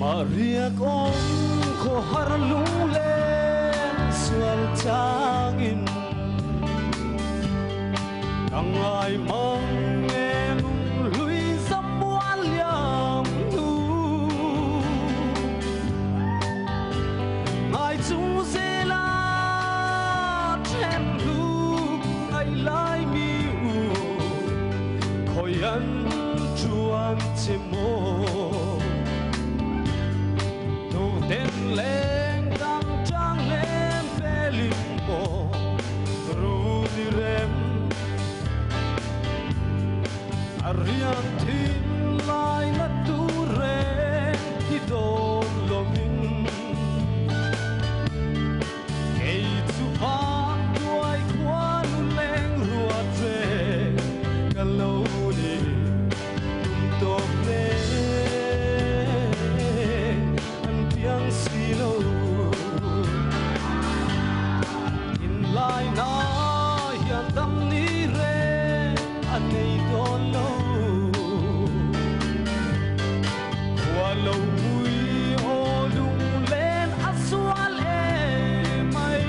Maria con ko har lung lên xuân trangin càng ai mong em lui dâm muan liang nu ai chung sẽ là chen lu ai lai mi u khoi an chuan che mo tên lên đang trăng lên về limbo ru đi rem arian tin lai na tu re hi don lovin ei tu pa tuai quan leng ruat re kaloni tum tok le yang silo in lai na hian dam ni re anei don lo wa lo mui o lung len aswal e mai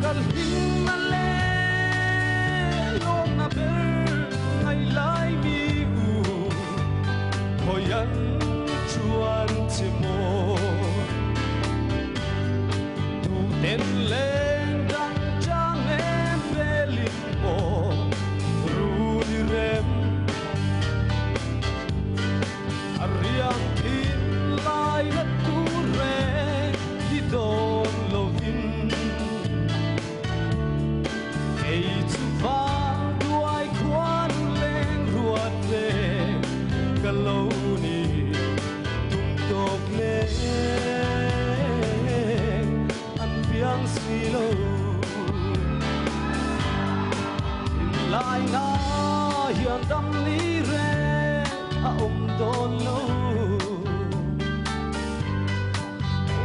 kal hin na le long na ber ngai lai mi hoyan chuan che mo tu ten lên đang trang em về limbo ru đi rem ariang tin lai na tu re di don lovin ei tu va duai quan lên ruat ve kaloni tum tok le an piang silo in lai na hian dam ni re a don lo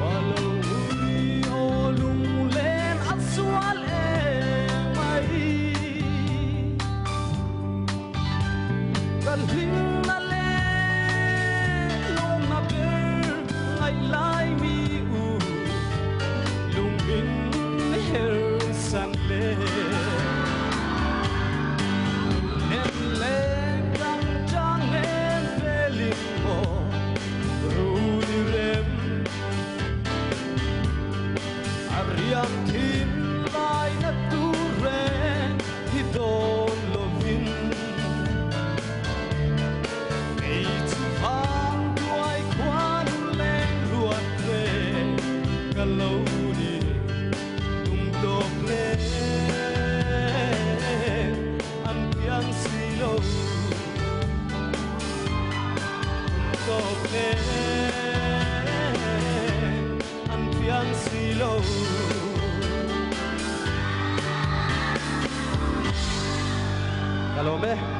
wa lo ui o lung len at swal e mai kal hin na lai mi u lung in her san le em le đang trang em về limbo ru đi rem ariam tin lai na tu re hi don lovin ei tu va duai quan kaloni tum tok le an piang silo tum tok le an piang silo Kalome